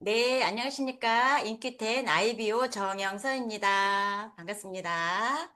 네, 안녕하십니까. 인큐텐 IBO 정영서입니다. 반갑습니다.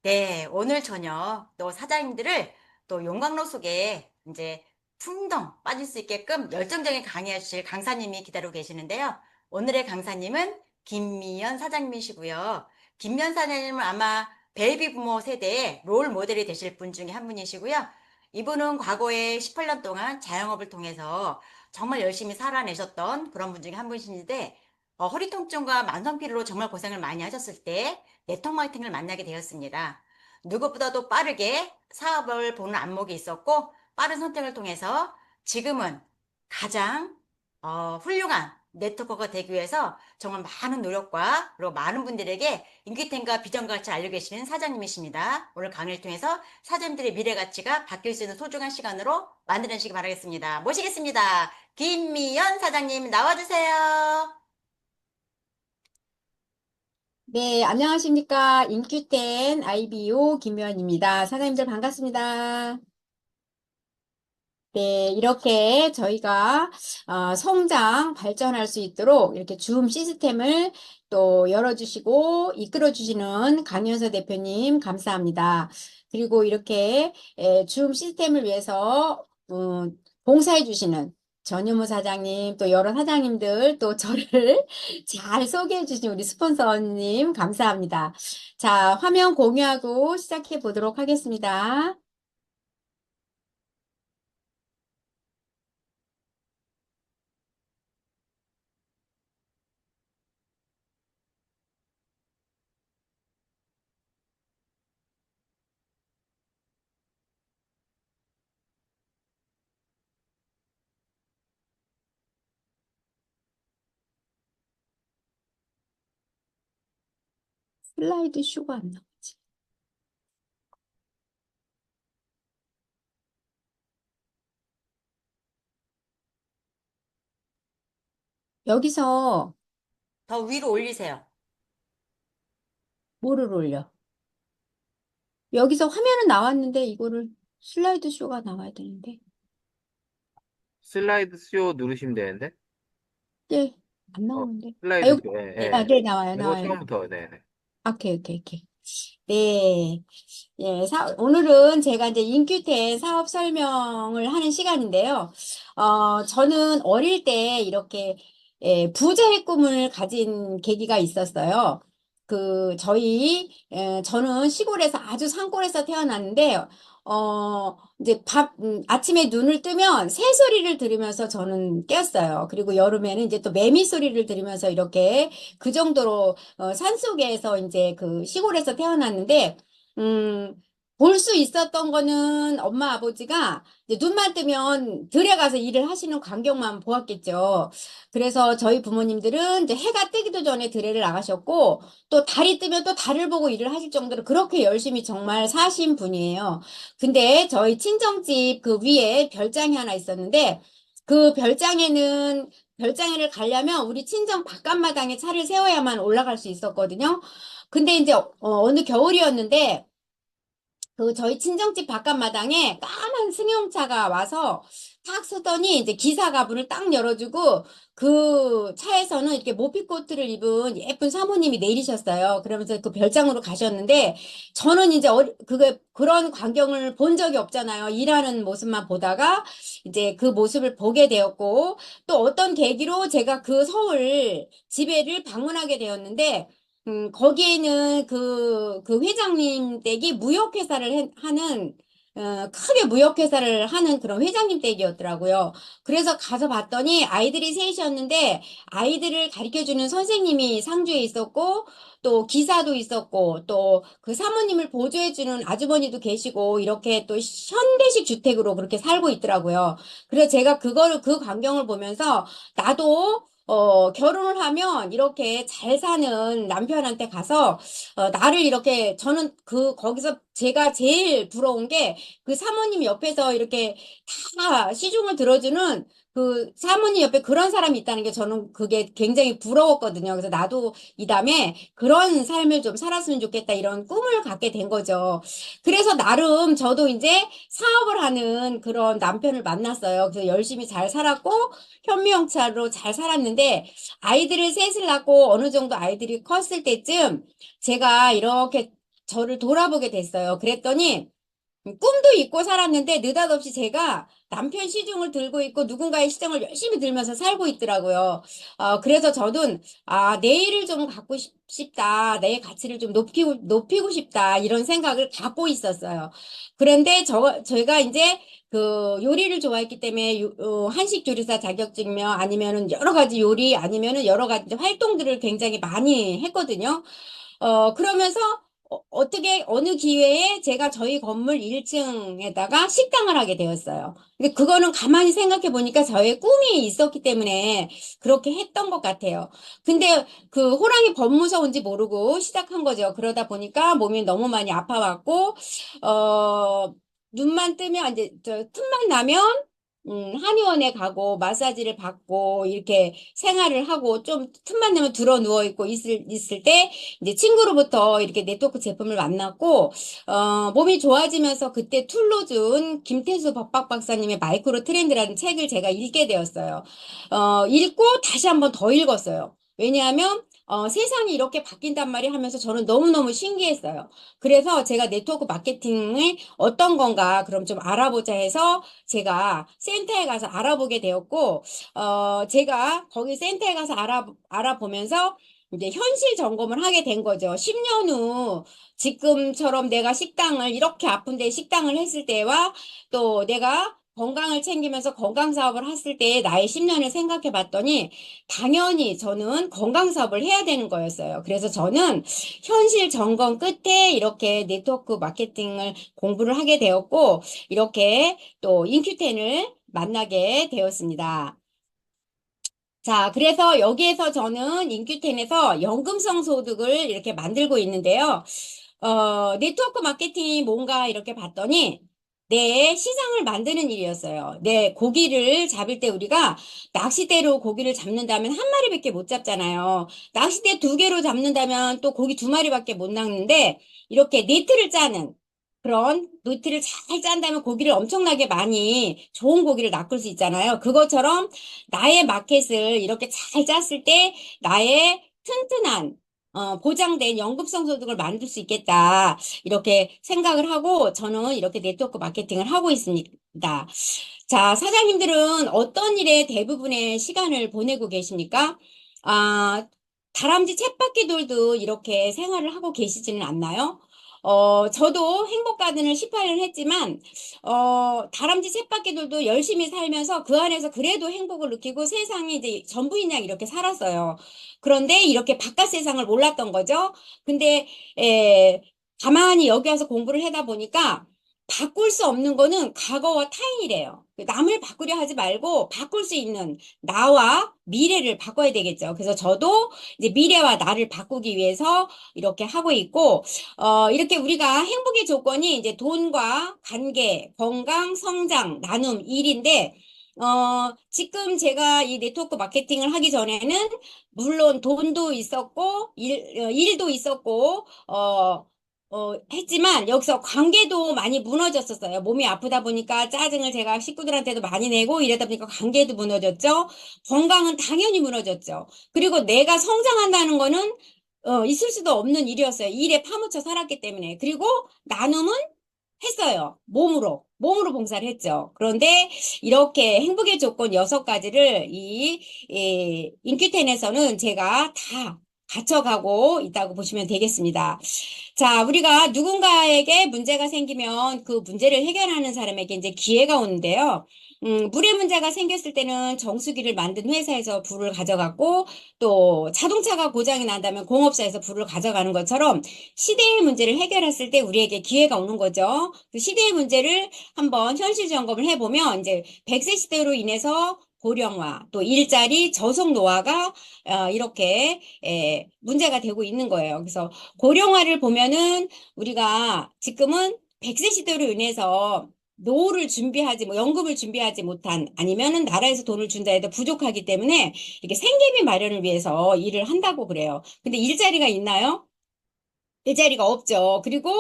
네, 오늘 저녁 또 사장님들을 또 용광로 속에 이제 풍덩 빠질 수 있게끔 열정적인 강의해 주실 강사님이 기다리고 계시는데요. 오늘의 강사님은 김미연 사장님이시고요. 김미연 사장님은 아마 베이비 부모 세대의 롤 모델이 되실 분 중에 한 분이시고요. 이분은 과거에 18년 동안 자영업을 통해서 정말 열심히 살아내셨던 그런 분 중에 한 분이신데, 허리 통증과 만성 피로로 정말 고생을 많이 하셨을 때 네트워크 마케팅을 만나게 되었습니다. 누구보다도 빠르게 사업을 보는 안목이 있었고, 빠른 선택을 통해서 지금은 가장 훌륭한 네트워커가 되기 위해서 정말 많은 노력과 그리고 많은 분들에게 인기템과 비전 가치 알려 계시는 사장님이십니다. 오늘 강의를 통해서 사장님들의 미래 가치가 바뀔 수 있는 소중한 시간으로 만들어주시기 바라겠습니다. 모시겠습니다. 김미연 사장님 나와주세요. 네, 안녕하십니까. 인큐텐 IBO 김미연입니다. 사장님들 반갑습니다. 네, 이렇게 저희가 성장, 발전할 수 있도록 이렇게 줌 시스템을 또 열어주시고 이끌어주시는 강연서 대표님 감사합니다. 그리고 이렇게 줌 시스템을 위해서 봉사해 주시는 전유무 사장님, 또 여러 사장님들, 또 저를 잘 소개해 주신 우리 스폰서님 감사합니다. 자, 화면 공유하고 시작해 보도록 하겠습니다. 슬라이드 쇼가 안 나오지. 여기서 더 위로 올리세요. 뭐를 올려? 여기서 화면은 나왔는데 이거를 슬라이드 쇼가 나와야 되는데. 슬라이드 쇼 누르시면 되는데. 예, 안 어, 나오는데. 아, 슬라이드 여기, 쇼. 예, 아, 예. 네, 나와요, 이거 나와요. 처음부터. 네, 네. 오케이, 오케이, 오케이. 네. 예, 오늘은 제가 이제 인큐텐 사업 설명을 하는 시간인데요. 저는 어릴 때 이렇게 부자의 꿈을 가진 계기가 있었어요. 저는 시골에서 아주 산골에서 태어났는데, 이제 아침에 눈을 뜨면 새 소리를 들으면서 저는 깼어요. 그리고 여름에는 이제 또 매미 소리를 들으면서 이렇게 그 정도로 산속에서 이제 그 시골에서 태어났는데, 음, 볼 수 있었던 거는 엄마 아버지가 이제 눈만 뜨면 들에 가서 일을 하시는 광경만 보았겠죠. 그래서 저희 부모님들은 이제 해가 뜨기도 전에 들에를 나가셨고, 또 달이 뜨면 또 달을 보고 일을 하실 정도로 그렇게 열심히 정말 사신 분이에요. 근데 저희 친정집 그 위에 별장이 하나 있었는데, 그 별장에를 가려면 우리 친정 바깥마당에 차를 세워야만 올라갈 수 있었거든요. 근데 이제 어느 겨울이었는데 저희 친정집 바깥마당에 까만 승용차가 와서 탁 서더니 이제 기사가 문을 딱 열어주고 그 차에서는 이렇게 모피코트를 입은 예쁜 사모님이 내리셨어요. 그러면서 그 별장으로 가셨는데 저는 이제 그런 광경을 본 적이 없잖아요. 일하는 모습만 보다가 이제 그 모습을 보게 되었고 또 어떤 계기로 제가 그 서울 집에를 방문하게 되었는데 거기에는 그 회장님 댁이 크게 무역회사를 하는 그런 회장님 댁이었더라고요. 그래서 가서 봤더니 아이들이 셋이었는데 아이들을 가르쳐주는 선생님이 상주에 있었고 또 기사도 있었고 또 그 사모님을 보조해주는 아주머니도 계시고 이렇게 또 현대식 주택으로 그렇게 살고 있더라고요. 그래서 제가 그 광경을 보면서 나도 결혼을 하면 이렇게 잘 사는 남편한테 가서, 저는 거기서 제가 제일 부러운 게 그 사모님 옆에서 이렇게 다 시중을 들어주는 그 사모님 옆에 그런 사람이 있다는 게 저는 그게 굉장히 부러웠거든요. 그래서 나도 이 다음에 그런 삶을 좀 살았으면 좋겠다 이런 꿈을 갖게 된 거죠. 그래서 나름 저도 이제 사업을 하는 그런 남편을 만났어요. 그래서 열심히 잘 살았고 현미영차로 잘 살았는데 아이들을 셋을 낳고 어느 정도 아이들이 컸을 때쯤 제가 이렇게 저를 돌아보게 됐어요. 그랬더니 꿈도 잊고 살았는데 느닷없이 제가 남편 시중을 들고 있고 누군가의 시중을 열심히 들면서 살고 있더라고요. 그래서 저는 내일을 좀 갖고 싶다. 내 가치를 좀 높이고 싶다. 이런 생각을 갖고 있었어요. 그런데 제가 이제 그 요리를 좋아했기 때문에 한식 조리사 자격증이며 아니면은 여러 가지 요리 아니면은 여러 가지 활동들을 굉장히 많이 했거든요. 그러면서 어떻게 어느 기회에 제가 저희 건물 1층에다가 식당을 하게 되었어요. 근데 그거는 가만히 생각해 보니까 저의 꿈이 있었기 때문에 그렇게 했던 것 같아요. 근데 그 호랑이 겁 무서운지 모르고 시작한 거죠. 그러다 보니까 몸이 너무 많이 아파왔고, 어, 눈만 뜨면 이제 저 틈만 나면 한의원에 가고 마사지를 받고 이렇게 생활을 하고 좀 틈만 나면 들어 누워 있고 있을 때 이제 친구로부터 이렇게 네트워크 제품을 만났고, 몸이 좋아지면서 그때 툴로 준 김태수 법박 박사님의 마이크로 트렌드라는 책을 제가 읽게 되었어요. 읽고 다시 한번 더 읽었어요. 왜냐하면 세상이 이렇게 바뀐단 말이 하면서 저는 너무너무 신기했어요. 그래서 제가 네트워크 마케팅을 어떤 건가 그럼 좀 알아보자 해서 제가 센터에 가서 알아보게 되었고, 제가 거기 센터에 가서 알아보면서 이제 현실 점검을 하게 된 거죠. 10년 후 지금처럼 내가 식당을 이렇게 아픈데 식당을 했을 때와 또 내가 건강을 챙기면서 건강 사업을 했을 때 나의 10년을 생각해 봤더니 당연히 저는 건강 사업을 해야 되는 거였어요. 그래서 저는 현실 점검 끝에 이렇게 네트워크 마케팅을 공부를 하게 되었고 이렇게 또 인큐텐을 만나게 되었습니다. 자, 그래서 여기에서 저는 인큐텐에서 연금성 소득을 이렇게 만들고 있는데요. 네트워크 마케팅이 뭔가 이렇게 봤더니 내 시장을 만드는 일이었어요. 내 고기를 잡을 때 우리가 낚싯대로 고기를 잡는다면 한 마리밖에 못 잡잖아요. 낚싯대 두 개로 잡는다면 또 고기 두 마리밖에 못 낚는데 이렇게 네트를 짜는 그런 네트를 잘 짠다면 고기를 엄청나게 많이 좋은 고기를 낚을 수 있잖아요. 그것처럼 나의 마켓을 이렇게 잘 짰을 때 나의 튼튼한 보장된 연금성 소득을 만들 수 있겠다. 이렇게 생각을 하고 저는 이렇게 네트워크 마케팅을 하고 있습니다. 자, 사장님들은 어떤 일에 대부분의 시간을 보내고 계십니까? 아, 다람쥐 쳇바퀴 돌도 이렇게 생활을 하고 계시지는 않나요? 저도 행복가든을 18년 했지만, 다람쥐 쳇바퀴들도 열심히 살면서 그 안에서 그래도 행복을 느끼고 세상이 이제 전부인 양 이렇게 살았어요. 그런데 이렇게 바깥 세상을 몰랐던 거죠. 근데, 에, 가만히 여기 와서 공부를 하다 보니까 바꿀 수 없는 거는 과거와 타인이래요. 남을 바꾸려 하지 말고 바꿀 수 있는 나와 미래를 바꿔야 되겠죠. 그래서 저도 이제 미래와 나를 바꾸기 위해서 이렇게 하고 있고, 이렇게 우리가 행복의 조건이 이제 돈과 관계, 건강, 성장, 나눔, 일인데, 지금 제가 이 네트워크 마케팅을 하기 전에는 물론 돈도 있었고, 일도 있었고, 했지만 여기서 관계도 많이 무너졌었어요. 몸이 아프다 보니까 짜증을 제가 식구들한테도 많이 내고 이러다 보니까 관계도 무너졌죠. 건강은 당연히 무너졌죠. 그리고 내가 성장한다는 거는 있을 수도 없는 일이었어요. 일에 파묻혀 살았기 때문에. 그리고 나눔은 했어요. 몸으로 봉사를 했죠. 그런데 이렇게 행복의 조건 6가지를 이 인큐텐에서는 제가 다 갖춰가고 있다고 보시면 되겠습니다. 자, 우리가 누군가에게 문제가 생기면 그 문제를 해결하는 사람에게 이제 기회가 오는데요. 물의 문제가 생겼을 때는 정수기를 만든 회사에서 불을 가져갔고, 또 자동차가 고장이 난다면 공업사에서 불을 가져가는 것처럼 시대의 문제를 해결했을 때 우리에게 기회가 오는 거죠. 그 시대의 문제를 한번 현실 점검을 해보면 이제 100세 시대로 인해서 고령화, 또 일자리, 저속 노화가 이렇게 문제가 되고 있는 거예요. 그래서 고령화를 보면은 우리가 지금은 100세 시대로 인해서 노후를 준비하지, 뭐, 연금을 준비하지 못한, 아니면은 나라에서 돈을 준다 해도 부족하기 때문에 이렇게 생계비 마련을 위해서 일을 한다고 그래요. 근데 일자리가 있나요? 일자리가 없죠. 그리고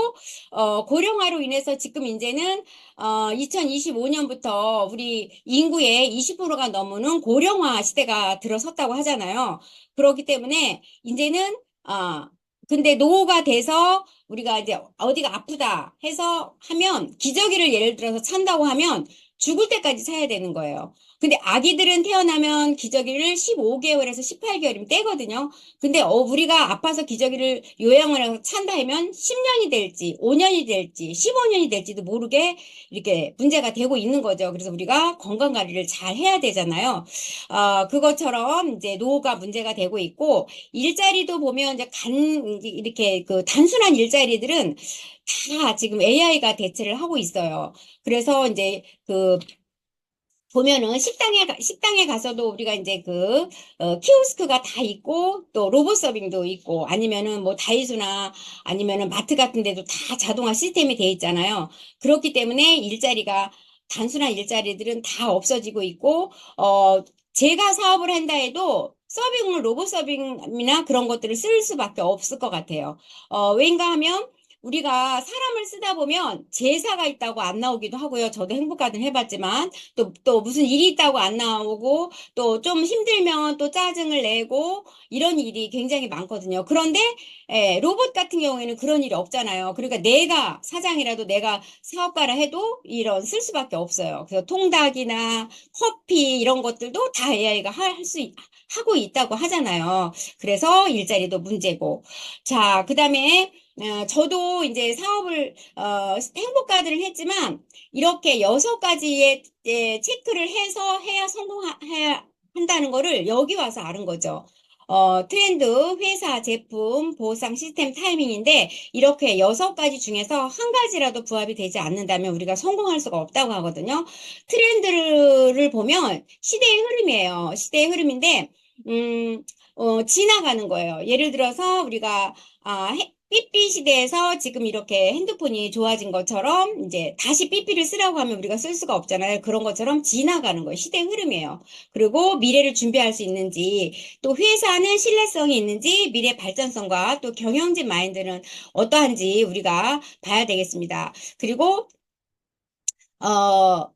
고령화로 인해서 지금 이제는 2025년부터 우리 인구의 20%가 넘는 고령화 시대가 들어섰다고 하잖아요. 그렇기 때문에 이제는 근데 노후가 돼서 우리가 이제 어디가 아프다 해서 하면 기저귀를 예를 들어서 찬다고 하면 죽을 때까지 차야 되는 거예요. 근데 아기들은 태어나면 기저귀를 15개월에서 18개월이면 떼거든요. 근데 우리가 아파서 기저귀를 요양을 해서 찬다 하면 10년이 될지 5년이 될지 15년이 될지도 모르게 이렇게 문제가 되고 있는 거죠. 그래서 우리가 건강 관리를 잘 해야 되잖아요. 그것처럼 이제 노후가 문제가 되고 있고 일자리도 보면 이제 이렇게 그 단순한 일자리들은 다 지금 AI가 대체를 하고 있어요. 그래서 이제 그 보면은 식당에 가서도 우리가 이제 키오스크가 다 있고, 또 로봇 서빙도 있고, 아니면은 뭐 다이소나 아니면은 마트 같은 데도 다 자동화 시스템이 돼 있잖아요. 그렇기 때문에 단순한 일자리들은 다 없어지고 있고, 제가 사업을 한다 해도 로봇 서빙이나 그런 것들을 쓸 수밖에 없을 것 같아요. 왜인가 하면, 우리가 사람을 쓰다 보면 제사가 있다고 안 나오기도 하고요. 저도 행복가든 해봤지만, 또 무슨 일이 있다고 안 나오고 또 좀 힘들면 또 짜증을 내고 이런 일이 굉장히 많거든요. 그런데 로봇 같은 경우에는 그런 일이 없잖아요. 그러니까 내가 사장이라도 내가 사업가라 해도 이런 쓸 수밖에 없어요. 그래서 통닭이나 커피 이런 것들도 다 AI가 하고 있다고 하잖아요. 그래서 일자리도 문제고. 자, 그다음에 저도 이제 행복가들을 했지만 이렇게 6가지의 체크를 해서 해야 성공해야 한다는 거를 여기 와서 아는 거죠. 트렌드, 회사, 제품, 보상, 시스템, 타이밍인데 이렇게 6가지 중에서 한 가지라도 부합이 되지 않는다면 우리가 성공할 수가 없다고 하거든요. 트렌드를 보면 시대의 흐름이에요. 시대의 흐름인데 지나가는 거예요. 예를 들어서 우리가 삐삐 시대에서 지금 이렇게 핸드폰이 좋아진 것처럼 이제 다시 삐삐를 쓰라고 하면 우리가 쓸 수가 없잖아요. 그런 것처럼 지나가는 거예요. 시대의 흐름이에요. 그리고 미래를 준비할 수 있는지, 또 회사는 신뢰성이 있는지, 미래 발전성과 또 경영진 마인드는 어떠한지 우리가 봐야 되겠습니다. 그리고 어,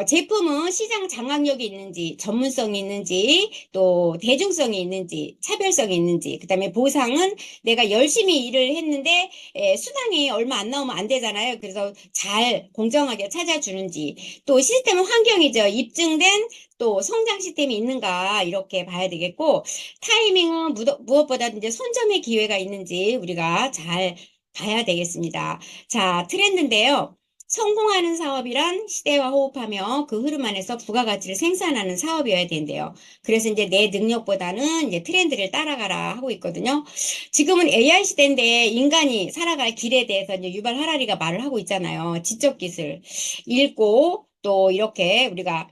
제품은 시장 장악력이 있는지, 전문성이 있는지, 또 대중성이 있는지, 차별성이 있는지, 그다음에 보상은 내가 열심히 일을 했는데 수당이 얼마 안 나오면 안 되잖아요. 그래서 잘 공정하게 찾아주는지, 또 시스템은 환경이죠. 입증된 또 성장 시스템이 있는가 이렇게 봐야 되겠고, 타이밍은 무엇보다 이제 손점의 기회가 있는지 우리가 잘 봐야 되겠습니다. 자, 트렌드인데요. 성공하는 사업이란 시대와 호흡하며 그 흐름 안에서 부가가치를 생산하는 사업이어야 된대요. 그래서 이제 내 능력보다는 이제 트렌드를 따라가라 하고 있거든요. 지금은 AI 시대인데 인간이 살아갈 길에 대해서 이제 유발 하라리가 말을 하고 있잖아요. 지적 기술 읽고 또 이렇게 우리가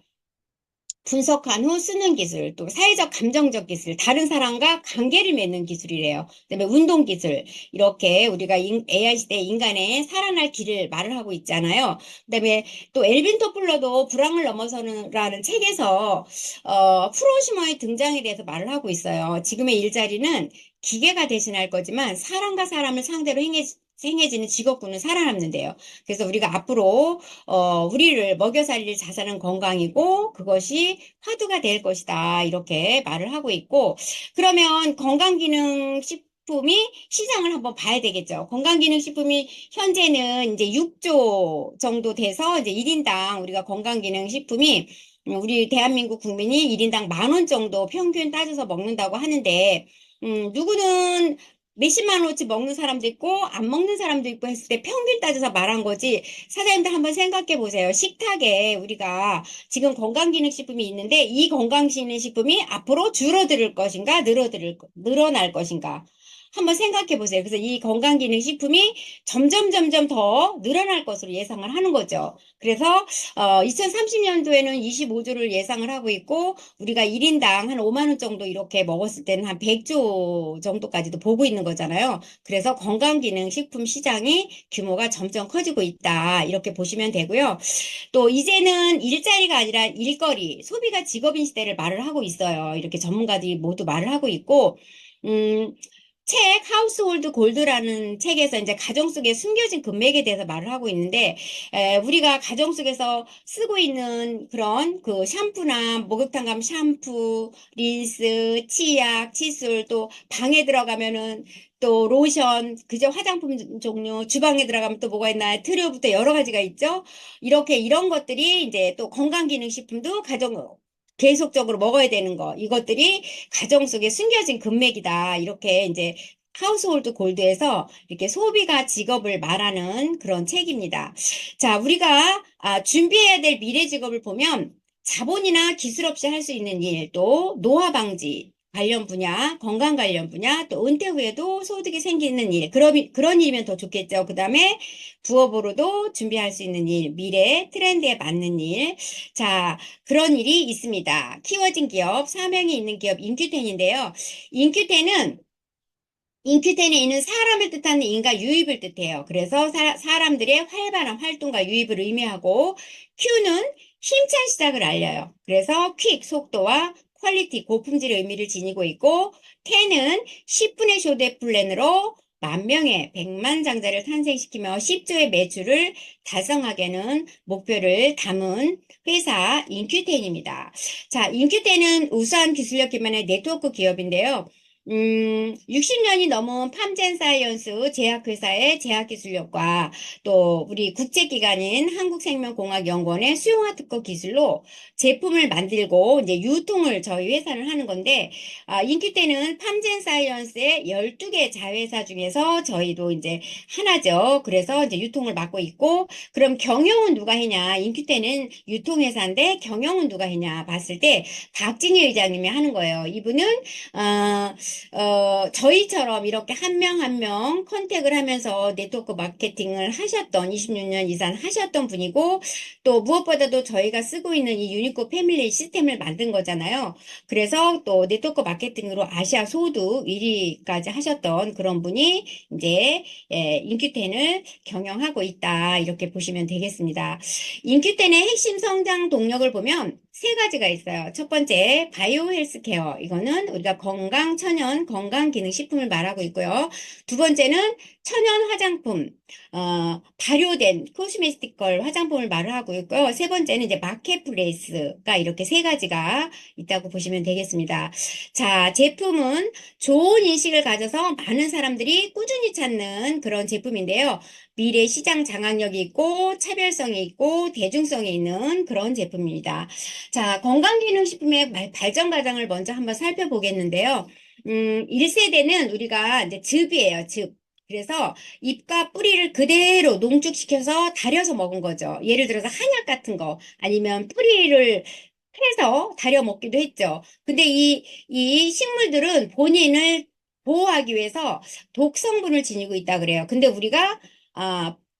분석한 후 쓰는 기술, 또 사회적 감정적 기술, 다른 사람과 관계를 맺는 기술이래요. 그다음에 운동 기술, 이렇게 우리가 AI 시대 인간의 살아날 길을 말을 하고 있잖아요. 그다음에 또 엘빈 토플러도 불황을 넘어서는라는 책에서 프로시머의 등장에 대해서 말을 하고 있어요. 지금의 일자리는 기계가 대신할 거지만 사람과 사람을 상대로 행해지는 직업군은 살아남는데요. 그래서 우리가 앞으로 우리를 먹여 살릴 자산은 건강이고 그것이 화두가 될 것이다. 이렇게 말을 하고 있고 그러면 건강기능식품이 시장을 한번 봐야 되겠죠. 건강기능식품이 현재는 이제 6조 정도 돼서 이제 1인당 우리가 건강기능식품이 우리 대한민국 국민이 1인당 10,000원 정도 평균 따져서 먹는다고 하는데 누구는 몇십만 원어치 먹는 사람도 있고 안 먹는 사람도 있고 했을 때 평균 따져서 말한 거지. 사장님들 한번 생각해 보세요. 식탁에 우리가 지금 건강기능식품이 있는데 이 건강기능식품이 앞으로 줄어들 것인가 늘어날 것인가. 한번 생각해 보세요. 그래서 이 건강기능식품이 점점 더 늘어날 것으로 예상을 하는 거죠. 그래서 2030년도에는 25조를 예상을 하고 있고 우리가 1인당 한 5만 원 정도 이렇게 먹었을 때는 한 100조 정도까지도 보고 있는 거잖아요. 그래서 건강기능식품 시장이 규모가 점점 커지고 있다. 이렇게 보시면 되고요. 또 이제는 일자리가 아니라 일거리, 소비가 직업인 시대를 말을 하고 있어요. 이렇게 전문가들이 모두 말을 하고 있고, 음, 책 하우스홀드 골드라는 책에서 이제 가정 속에 숨겨진 금맥에 대해서 말을 하고 있는데 우리가 가정 속에서 쓰고 있는 그런 그 샴푸나 목욕탕 가면 샴푸, 린스, 치약, 칫솔 또 방에 들어가면은 또 로션, 그저 화장품 종류, 주방에 들어가면 또 뭐가 있나, 트류부터 여러 가지가 있죠. 이렇게 이런 것들이 이제 또 건강기능식품도 가정 계속적으로 먹어야 되는 거. 이것들이 가정 속에 숨겨진 금맥이다. 이렇게 이제 하우스홀드 골드에서 이렇게 소비가 직업을 말하는 그런 책입니다. 자, 우리가 준비해야 될 미래 직업을 보면 자본이나 기술 없이 할 수 있는 일, 또 노화 방지 관련 분야, 건강 관련 분야, 또 은퇴 후에도 소득이 생기는 일, 그런 일이면 더 좋겠죠. 그 다음에 부업으로도 준비할 수 있는 일, 미래 트렌드에 맞는 일. 자, 그런 일이 있습니다. 키워진 기업, 사명이 있는 기업, 인큐텐인데요. 인큐텐은 인큐텐에 있는 사람을 뜻하는 인과 유입을 뜻해요. 그래서 사람들의 활발한 활동과 유입을 의미하고 Q는 힘찬 시작을 알려요. 그래서 퀵, 속도와 퀄리티, 고품질의 의미를 지니고 있고 10은 10분의 쇼대 플랜으로 만 명의 백만장자를 탄생시키며 10조의 매출을 달성하게는 목표를 담은 회사 인큐텐입니다. 자, 인큐텐은 우수한 기술력 기반의 네트워크 기업인데요. 60년이 넘은 팜젠 사이언스 제약회사의 제약기술력과 또 우리 국제기관인 한국생명공학연구원의 수용화 특허 기술로 제품을 만들고 이제 유통을 저희 회사는 하는 건데, 인큐테는 팜젠 사이언스의 12개 자회사 중에서 저희도 이제 하나죠. 그래서 이제 유통을 맡고 있고, 그럼 경영은 누가 했냐? 인큐테는 유통회사인데 경영은 누가 했냐? 봤을 때 박진희 의장님이 하는 거예요. 이분은, 어, 저희처럼 이렇게 한 명 한 명 컨택을 하면서 네트워크 마케팅을 하셨던 26년 이상 하셨던 분이고 또 무엇보다도 저희가 쓰고 있는 이 유니코 패밀리 시스템을 만든 거잖아요. 그래서 또 네트워크 마케팅으로 아시아 소득 1위까지 하셨던 그런 분이 이제 인큐텐을 경영하고 있다. 이렇게 보시면 되겠습니다. 인큐텐의 핵심 성장 동력을 보면 세 가지가 있어요. 첫 번째, 바이오 헬스케어. 이거는 우리가 건강, 천연, 건강기능식품을 말하고 있고요. 두 번째는 천연 화장품, 발효된 코스메티컬 화장품을 말을 하고 있고요. 세 번째는 이제 마켓플레이스가 이렇게 세 가지가 있다고 보시면 되겠습니다. 자, 제품은 좋은 인식을 가져서 많은 사람들이 꾸준히 찾는 그런 제품인데요. 미래 시장 장악력이 있고 차별성이 있고 대중성이 있는 그런 제품입니다. 자, 건강기능식품의 발전 과정을 먼저 한번 살펴보겠는데요. 1세대는 우리가 이제 즙이에요, 즙. 그래서 잎과 뿌리를 그대로 농축시켜서 달여서 먹은 거죠. 예를 들어서 한약 같은 거, 아니면 뿌리를 해서 달여 먹기도 했죠. 근데 이 식물들은 본인을 보호하기 위해서 독성분을 지니고 있다 그래요. 근데 우리가,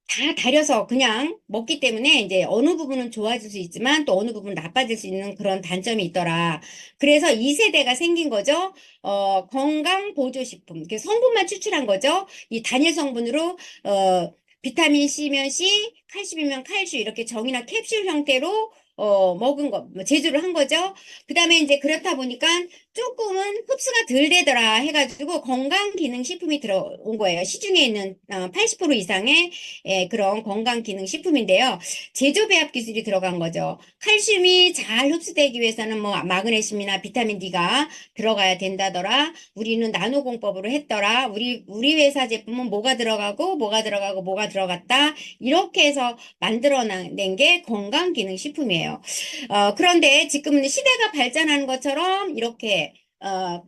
다 달여서 그냥 먹기 때문에 이제 어느 부분은 좋아질 수 있지만 또 어느 부분은 나빠질 수 있는 그런 단점이 있더라. 그래서 2세대가 생긴 거죠. 건강 보조식품. 그 성분만 추출한 거죠. 이 단일 성분으로, 비타민 C면 C, 칼슘이면 칼슘 이렇게 정이나 캡슐 형태로 먹은 거, 뭐 제조를 한 거죠. 그 다음에 이제 그렇다 보니까 조금은 흡수가 덜 되더라 해가지고 건강기능식품이 들어온 거예요. 시중에 있는 80% 이상의 그런 건강기능식품인데요. 제조배합 기술이 들어간 거죠. 칼슘이 잘 흡수되기 위해서는 뭐 마그네슘이나 비타민 D가 들어가야 된다더라. 우리는 나노공법으로 했더라. 우리 회사 제품은 뭐가 들어가고 뭐가 들어가고 뭐가 들어갔다. 이렇게 해서 만들어낸 게 건강기능식품이에요. 그런데 지금은 시대가 발전하는 것처럼 이렇게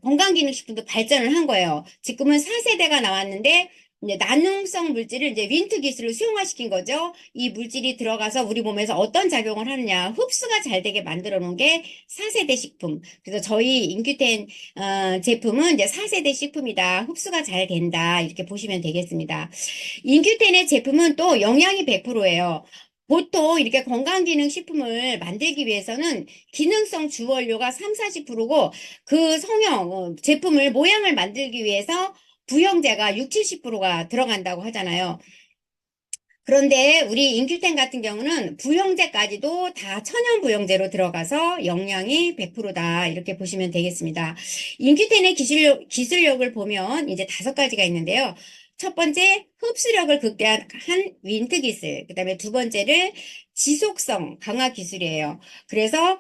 건강기능식품도 발전을 한 거예요. 지금은 4세대가 나왔는데 이제 난능성 물질을 이제 윈트 기술을 수용화시킨 거죠. 이 물질이 들어가서 우리 몸에서 어떤 작용을 하느냐, 흡수가 잘 되게 만들어 놓은 게 4세대 식품. 그래서 저희 인큐텐 제품은 이제 4세대 식품이다. 흡수가 잘 된다. 이렇게 보시면 되겠습니다. 인큐텐의 제품은 또 영양이 100%예요. 보통 이렇게 건강기능식품을 만들기 위해서는 기능성 주원료가 3, 40%고 그 성형, 제품을 모양을 만들기 위해서 부형제가 6, 70%가 들어간다고 하잖아요. 그런데 우리 인큐텐 같은 경우는 부형제까지도 다 천연 부형제로 들어가서 영양이 100%다. 이렇게 보시면 되겠습니다. 인큐텐의 기술력을 보면 이제 5가지가 있는데요. 첫 번째, 흡수력을 극대화한 윈트 기술. 그 다음에 두 번째를 지속성 강화 기술이에요. 그래서,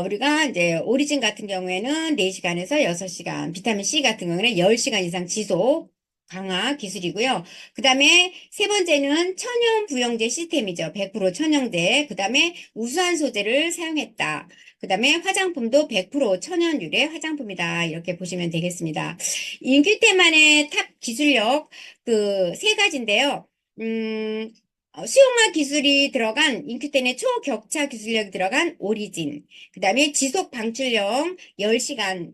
우리가 이제 오리진 같은 경우에는 4시간에서 6시간, 비타민 C 같은 경우에는 10시간 이상 지속 강화 기술이고요. 그 다음에 세 번째는 천연 부영제 시스템이죠. 100% 천연제. 그 다음에 우수한 소재를 사용했다. 그 다음에 화장품도 100% 천연 유래 화장품이다. 이렇게 보시면 되겠습니다. 인큐텐만의 탑 기술력 그 3가지인데요. 수용화 기술이 들어간 인큐텐의 초격차 기술력이 들어간 오리진. 그 다음에 지속 방출형 10시간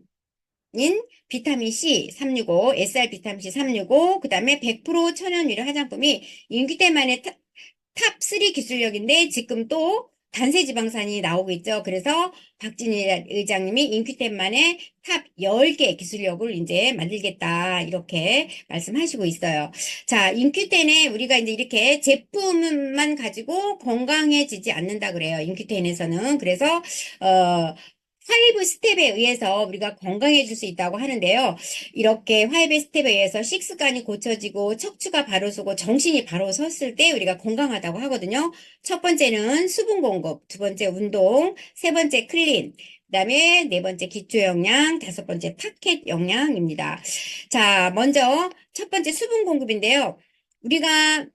인 비타민C 365, SR 비타민C 365, 그 다음에 100% 천연 유래 화장품이 인기템만의 탑3 기술력인데 지금 또 단세지방산이 나오고 있죠. 그래서 박진희 의장님이 인큐템만의 탑 10개 기술력을 이제 만들겠다. 이렇게 말씀하시고 있어요. 자, 인큐텐에 우리가 이제 이렇게 제품만 가지고 건강해지지 않는다 그래요. 인큐텐에서는. 그래서, 어, 5 스텝에 의해서 우리가 건강해질 수 있다고 하는데요. 이렇게 5 스텝에 의해서 식습관이 고쳐지고 척추가 바로 서고 정신이 바로 섰을 때 우리가 건강하다고 하거든요. 첫 번째는 수분 공급, 두 번째 운동, 세 번째 클린, 그다음에 네 번째 기초 영양, 다섯 번째 타켓 영양입니다. 자, 먼저 첫 번째 수분 공급인데요. 우리가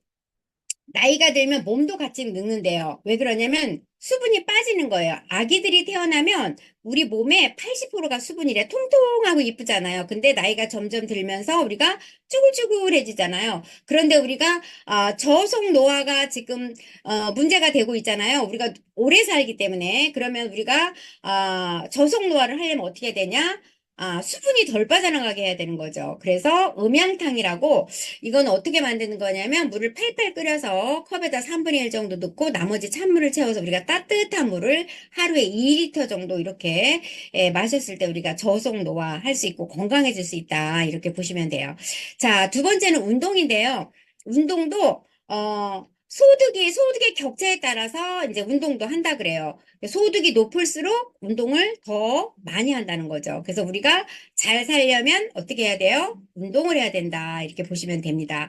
나이가 들면 몸도 같이 늙는데요. 왜 그러냐면 수분이 빠지는 거예요. 아기들이 태어나면 우리 몸에 80%가 수분이래. 통통하고 이쁘잖아요. 근데 나이가 점점 들면서 우리가 쭈글쭈글해지잖아요. 그런데 우리가 저속 노화가 지금 문제가 되고 있잖아요. 우리가 오래 살기 때문에 그러면 우리가 저속 노화를 하려면 어떻게 되냐? 수분이 덜 빠져나가게 해야 되는 거죠. 그래서 음양탕이라고 이건 어떻게 만드는 거냐면 물을 팔팔 끓여서 컵에다 3분의 1 정도 넣고 나머지 찬물을 채워서 우리가 따뜻한 물을 하루에 2리터 정도 이렇게 마셨을 때 우리가 저속 노화 할 수 있고 건강해질 수 있다. 이렇게 보시면 돼요. 자, 두 번째는 운동인데요. 운동도 소득의 격차에 따라서 이제 운동도 한다 그래요. 소득이 높을수록 운동을 더 많이 한다는 거죠. 그래서 우리가 잘 살려면 어떻게 해야 돼요? 운동을 해야 된다. 이렇게 보시면 됩니다.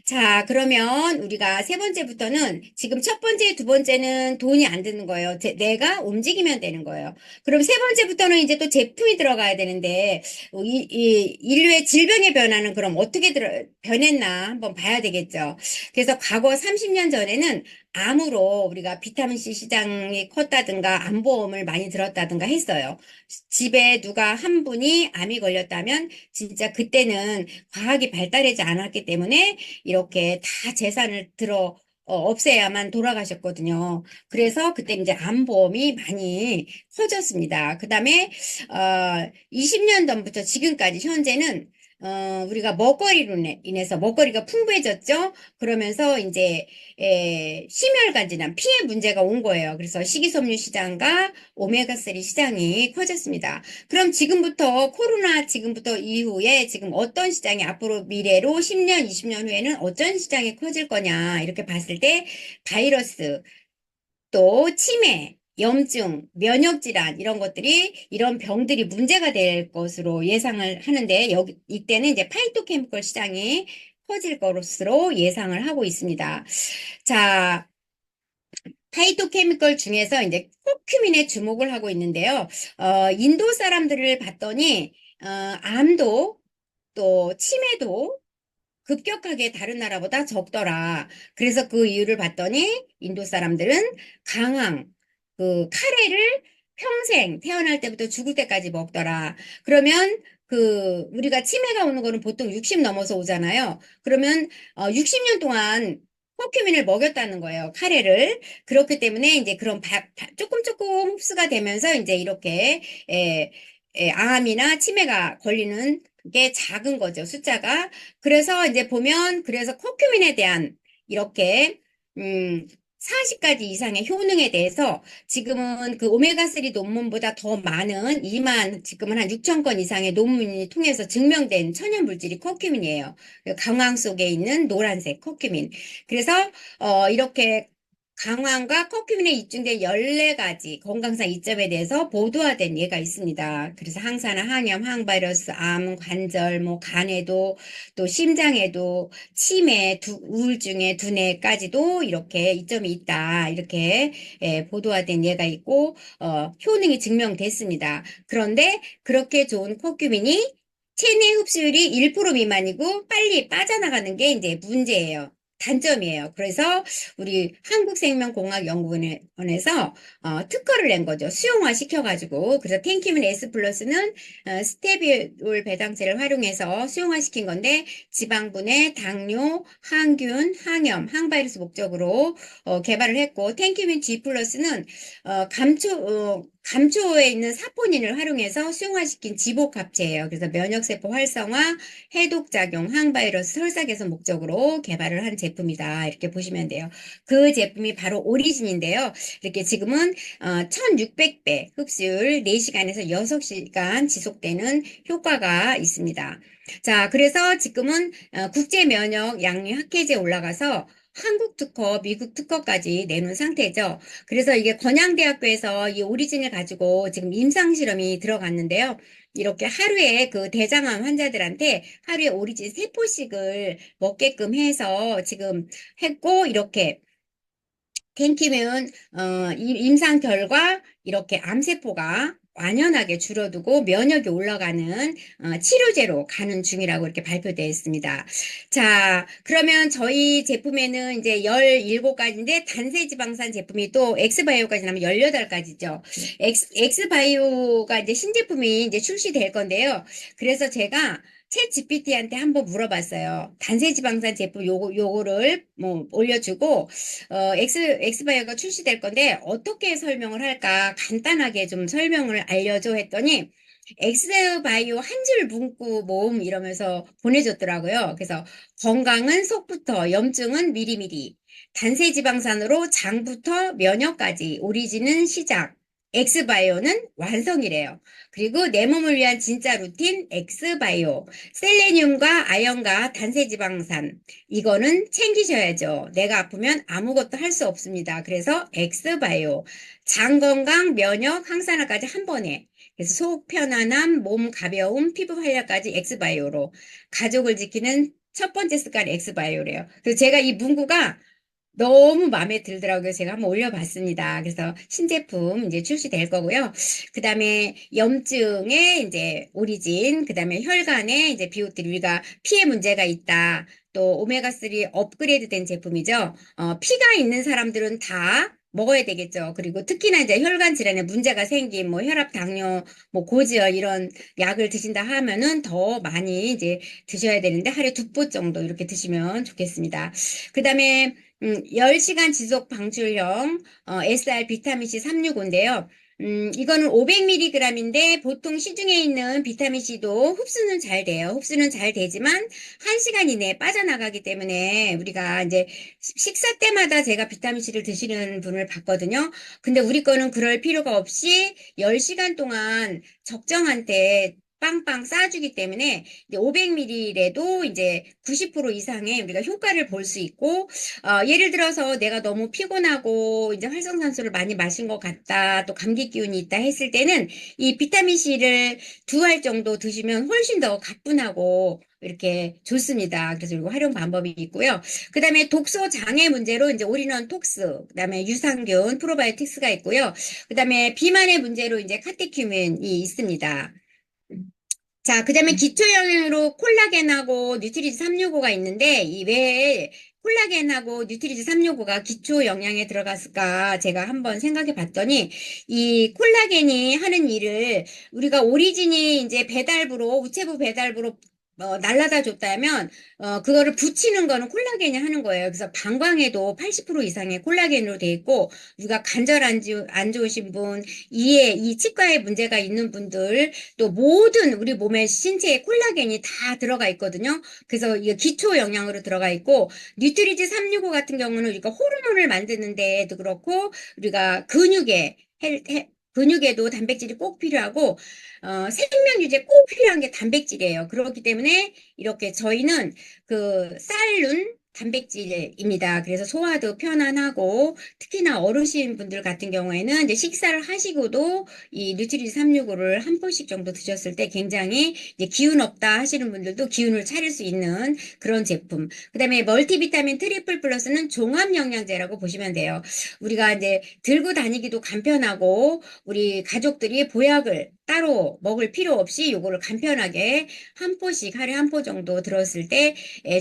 자, 그러면 우리가 세 번째부터는 지금 첫 번째, 두 번째는 돈이 안 드는 거예요. 내가 움직이면 되는 거예요. 그럼 세 번째부터는 이제 또 제품이 들어가야 되는데 인류의 질병의 변화는 그럼 어떻게 변했나 한번 봐야 되겠죠. 그래서 과거 30년 전에는 암으로 우리가 비타민C 시장이 컸다든가 암보험을 많이 들었다든가 했어요. 집에 누가 한 분이 암이 걸렸다면 진짜 그때는 과학이 발달하지 않았기 때문에 이렇게 다 재산을 없애야만 돌아가셨거든요. 그래서 그때 이제 암보험이 많이 커졌습니다. 그 다음에, 20년 전부터 지금까지 현재는 우리가 먹거리로 인해서 먹거리가 풍부해졌죠. 그러면서 이제 심혈관 질환, 피해 문제가 온 거예요. 그래서 식이섬유 시장과 오메가3 시장이 커졌습니다. 그럼 지금부터 코로나 지금부터 이후에 지금 어떤 시장이 앞으로 미래로 10년, 20년 후에는 어떤 시장이 커질 거냐 이렇게 봤을 때 바이러스 또 치매, 염증, 면역질환 이런 것들이 이런 병들이 문제가 될 것으로 예상을 하는데 여기 이때는 이제 파이토케미컬 시장이 커질 것으로 예상을 하고 있습니다. 자, 파이토케미컬 중에서 이제 코큐민에 주목을 하고 있는데요. 인도 사람들을 봤더니 암도 또 치매도 급격하게 다른 나라보다 적더라. 그래서 그 이유를 봤더니 인도 사람들은 강황, 그 카레를 평생 태어날 때부터 죽을 때까지 먹더라. 그러면 우리가 치매가 오는 거는 보통 60 넘어서 오잖아요. 그러면 60년 동안 커큐민을 먹였다는 거예요. 카레를. 그렇기 때문에 이제 그런 조금 조금 흡수가 되면서 이제 이렇게 에, 암이나 치매가 걸리는 게 작은 거죠. 숫자가. 그래서 이제 보면 그래서 커큐민에 대한 이렇게 40가지 이상의 효능에 대해서 지금은 그 오메가3 논문보다 더 많은 2만, 지금은 한 6천 건 이상의 논문이 통해서 증명된 천연 물질이 커큐민이에요. 그 강황 속에 있는 노란색 커큐민. 그래서, 이렇게 강황과 커큐민에 입증된 14가지 건강상 이점에 대해서 보도화된 예가 있습니다. 그래서 항산화, 항염, 항바이러스, 암, 관절, 뭐, 간에도, 또 심장에도, 치매, 우울증에 두뇌까지도 이렇게 이점이 있다. 이렇게 보도화된 예가 있고 효능이 증명됐습니다. 그런데 그렇게 좋은 커큐민이 체내 흡수율이 1% 미만이고 빨리 빠져나가는 게 이제 문제예요. 단점이에요. 그래서 우리 한국생명공학연구원에서 특허를 낸 거죠. 수용화 시켜가지고. 그래서 텐키민 S 플러스는 스테비올 배당제를 활용해서 수용화시킨 건데 지방분해, 당뇨, 항균, 항염, 항바이러스 목적으로 개발을 했고 텐큐민 G 플러스는 감초에 있는 사포닌을 활용해서 수용화시킨 지복합체예요. 그래서 면역세포 활성화, 해독작용, 항바이러스, 설사 개선 목적으로 개발을 한 제품이다. 이렇게 보시면 돼요. 그 제품이 바로 오리진인데요. 이렇게 지금은 1600배 흡수율 4시간에서 6시간 지속되는 효과가 있습니다. 자, 그래서 지금은 국제면역 양리 학회제에 올라가서 한국 특허, 미국 특허까지 내놓은 상태죠. 그래서 이게 건양대학교에서 이 오리진을 가지고 지금 임상실험이 들어갔는데요. 이렇게 하루에 그 대장암 환자들한테 하루에 오리진 3포씩을 먹게끔 해서 지금 했고, 이렇게 땡기면 임상 결과 이렇게 암세포가 완연하게 줄어들고 면역이 올라가는 치료제로 가는 중이라고 이렇게 발표되어 있습니다. 자, 그러면 저희 제품에는 이제 17가지인데 단세지방산 제품이 또 엑스바이오까지 나면 18가지죠. 엑스바이오가 이제 신제품이 이제 출시될 건데요. 그래서 제가 챗 GPT한테 한번 물어봤어요. 단세지방산 제품 요거를 뭐 올려주고 엑스바이오가 출시될 건데 어떻게 설명을 할까 간단하게 좀 설명을 알려줘 했더니 엑스바이오 한 줄 문구 모음 이러면서 보내줬더라고요. 그래서 건강은 속부터, 염증은 미리미리, 단세지방산으로 장부터 면역까지, 오리진은 시작, 엑스바이오는 완성이래요. 그리고 내 몸을 위한 진짜 루틴 엑스바이오, 셀레늄과 아연과 단세지방산, 이거는 챙기셔야죠. 내가 아프면 아무것도 할 수 없습니다. 그래서 엑스바이오. 장 건강, 면역, 항산화까지 한 번에. 그래서 속 편안함, 몸 가벼움, 피부 활력까지 엑스바이오로. 가족을 지키는 첫 번째 습관 엑스바이오래요. 그래서 제가 이 문구가 너무 마음에 들더라고요. 제가 한번 올려봤습니다. 그래서 신제품 이제 출시될 거고요. 그 다음에 염증에 이제 오리진, 그 다음에 혈관에 이제 비오틸, 우리가 피에 문제가 있다. 또 오메가3 업그레이드 된 제품이죠. 피가 있는 사람들은 다 먹어야 되겠죠. 그리고 특히나 이제 혈관 질환에 문제가 생긴 뭐 혈압, 당뇨, 뭐 고지혈 이런 약을 드신다 하면은 더 많이 이제 드셔야 되는데 하루에 2포 정도 이렇게 드시면 좋겠습니다. 그 다음에 10시간 지속 방출형 SR 비타민C 365인데요. 이거는 500mg인데 보통 시중에 있는 비타민C도 흡수는 잘 돼요. 흡수는 잘 되지만 1시간 이내에 빠져나가기 때문에 우리가 이제 식사 때마다 제가 비타민C를 드시는 분을 봤거든요. 근데 우리 거는 그럴 필요가 없이 10시간 동안 적정한 때 빵빵 싸주기 때문에 500ml라도 이제 90% 이상의 우리가 효과를 볼 수 있고 예를 들어서 내가 너무 피곤하고 이제 활성산소를 많이 마신 것 같다, 또 감기 기운이 있다 했을 때는 이 비타민 C를 2알 정도 드시면 훨씬 더 가뿐하고 이렇게 좋습니다. 그래서 이거 활용 방법이 있고요. 그 다음에 독소 장애 문제로 이제 올인원 톡스, 그 다음에 유산균, 프로바이오틱스가 있고요. 그 다음에 비만의 문제로 이제 카테큐멘이 있습니다. 자, 그 다음에 기초 영양으로 콜라겐하고 뉴트리지 365가 있는데, 이 외에 콜라겐하고 뉴트리지 365가 기초 영양에 들어갔을까 제가 한번 생각해 봤더니 이 콜라겐이 하는 일을 우리가 오리진이 이제 배달부로 우체부 배달부로 날라다 줬다면 그거를 붙이는 거는 콜라겐이 하는 거예요. 그래서 방광에도 80% 이상의 콜라겐으로 돼 있고 우리가 관절 안 좋으신 분, 이 치과에 문제가 있는 분들 또 모든 우리 몸의 신체에 콜라겐이 다 들어가 있거든요. 그래서 이게 기초 영양으로 들어가 있고 뉴트리지 365 같은 경우는 우리가 호르몬을 만드는 데도 그렇고 우리가 근육에도 단백질이 꼭 필요하고 생명 유지에 꼭 필요한 게 단백질이에요. 그렇기 때문에 이렇게 저희는 그 쌀룬 단백질입니다. 그래서 소화도 편안하고 특히나 어르신 분들 같은 경우에는 이제 식사를 하시고도 이 뉴트리지 365를 한 포씩 정도 드셨을 때 굉장히 이제 기운 없다 하시는 분들도 기운을 차릴 수 있는 그런 제품. 그다음에 멀티비타민 트리플 플러스는 종합 영양제라고 보시면 돼요. 우리가 이제 들고 다니기도 간편하고 우리 가족들이 보약을 따로 먹을 필요 없이 요거를 간편하게 한 포씩 하루에 한 포 정도 들었을 때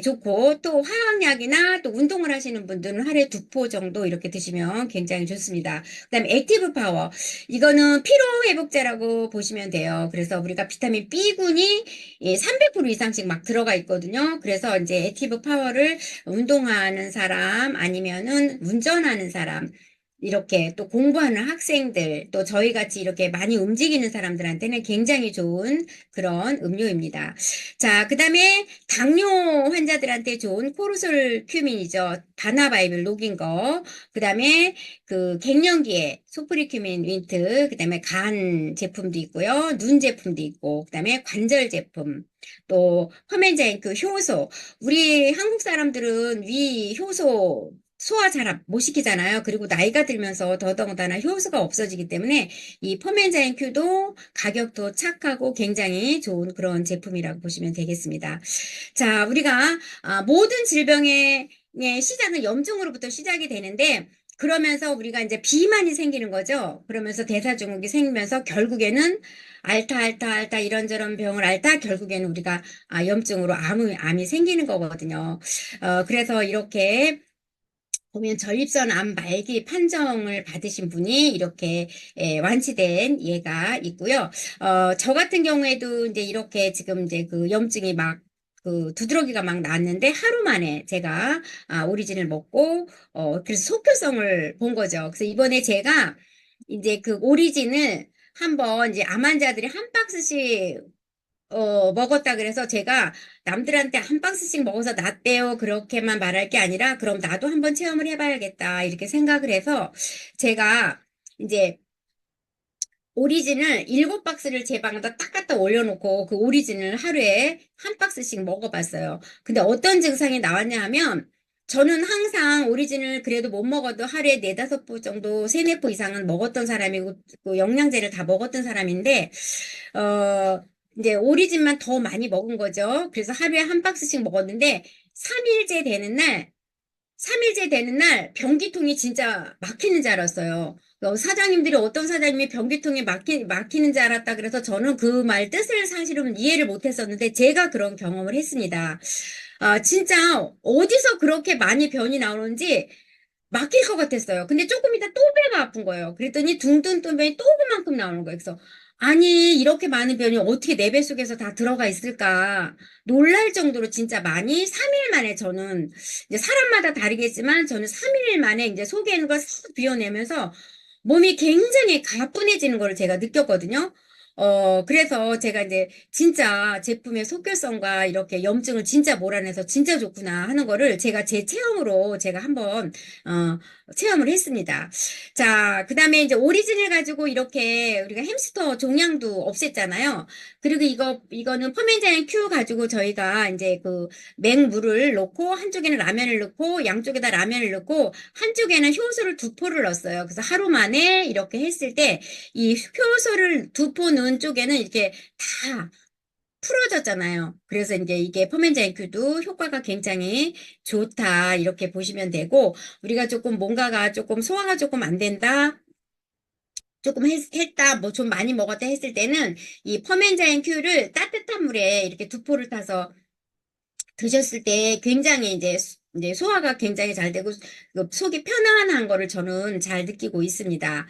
좋고 또 화학약이나 또 운동을 하시는 분들은 하루에 2포 정도 이렇게 드시면 굉장히 좋습니다. 그다음에 액티브 파워 이거는 피로 회복제라고 보시면 돼요. 그래서 우리가 비타민 B군이 300% 이상씩 막 들어가 있거든요. 그래서 이제 액티브 파워를 운동하는 사람 아니면은 운전하는 사람 이렇게 또 공부하는 학생들, 또 저희 같이 이렇게 많이 움직이는 사람들한테는 굉장히 좋은 그런 음료입니다. 자, 그 다음에 당뇨 환자들한테 좋은 코르솔 큐민이죠. 바나바이블 녹인 거. 그 다음에 그 갱년기에 소프리큐민 윈트, 그 다음에 간 제품도 있고요. 눈 제품도 있고, 그 다음에 관절 제품. 또 퍼멘자인크 효소. 우리 한국 사람들은 위 효소 소화 잘 못 시키잖아요. 그리고 나이가 들면서 더더군다나 효소가 없어지기 때문에 이 포멘자인 큐도 가격도 착하고 굉장히 좋은 그런 제품이라고 보시면 되겠습니다. 자, 우리가 모든 질병의 시작은 염증으로부터 시작이 되는데 그러면서 우리가 이제 비만이 생기는 거죠. 그러면서 대사증후군이 생기면서 결국에는 앓다 이런저런 병을 앓다 결국에는 우리가 염증으로 암이 생기는 거거든요. 그래서 이렇게 보면 전립선 암 말기 판정을 받으신 분이 이렇게 완치된 예가 있고요. 저 같은 경우에도 이제 이렇게 지금 이제 그 염증이 막 그 두드러기가 막 났는데 하루 만에 제가 오리진을 먹고 그래서 속효성을 본 거죠. 그래서 이번에 제가 이제 그 오리진을 한번 이제 암 환자들이 한 박스씩 먹었다 그래서 제가 남들한테 한 박스씩 먹어서 낫대요. 그렇게만 말할 게 아니라 그럼 나도 한번 체험을 해봐야겠다. 이렇게 생각을 해서 제가 이제 오리진을 7박스를 제 방에다 딱 갖다 올려놓고 그 오리진을 하루에 한 박스씩 먹어봤어요. 근데 어떤 증상이 나왔냐 하면 저는 항상 오리진을 그래도 못 먹어도 하루에 4~5포 정도, 3~4포 이상은 먹었던 사람이고 그 영양제를 다 먹었던 사람인데 어, 이제 오리진만 더 많이 먹은 거죠. 그래서 하루에 한 박스씩 먹었는데 3일째 되는 날 3일째 되는 날 변기통이 진짜 막히는 줄 알았어요. 사장님들이 어떤 사장님이 변기통이 막히는 줄 알았다 그래서 저는 그 말 뜻을 사실은 이해를 못했었는데 제가 그런 경험을 했습니다. 진짜 어디서 그렇게 많이 변이 나오는지 막힐 것 같았어요. 근데 조금 이따 또 배가 아픈 거예요. 그랬더니 둥둥 뜬 변이 또 그만큼 나오는 거예요. 그래서 아니 이렇게 많은 변이 어떻게 내 뱃속에서 다 들어가 있을까 놀랄 정도로 진짜 많이 3일 만에 저는 이제 사람마다 다르겠지만 저는 3일 만에 이제 속에 있는 걸 싹 비워내면서 몸이 굉장히 가뿐해지는 걸 제가 느꼈거든요. 그래서 제가 이제 진짜 제품의 속결성과 이렇게 염증을 진짜 몰아내서 진짜 좋구나 하는 거를 제가 제 체험으로 제가 한번, 체험을 했습니다. 자, 그 다음에 이제 오리진을 가지고 이렇게 우리가 햄스터 종양도 없앴잖아요. 그리고 이거는 퍼멘자인 큐 가지고 저희가 이제 그 맹물을 넣고 한쪽에는 라면을 넣고 양쪽에다 라면을 넣고 한쪽에는 효소를 2포를 넣었어요. 그래서 하루 만에 이렇게 했을 때 이 효소를 2포 넣은 쪽에는 이렇게 다 풀어졌잖아요. 그래서 이제 이게 퍼멘자인큐도 효과가 굉장히 좋다 이렇게 보시면 되고 우리가 조금 뭔가가 조금 소화가 조금 안 된다 조금 했다, 뭐 좀 많이 먹었다 했을 때는 이 퍼멘자인 큐를 따뜻한 물에 이렇게 2포를 타서 드셨을 때 굉장히 이제 이제 소화가 굉장히 잘 되고 그 속이 편안한 거를 저는 잘 느끼고 있습니다.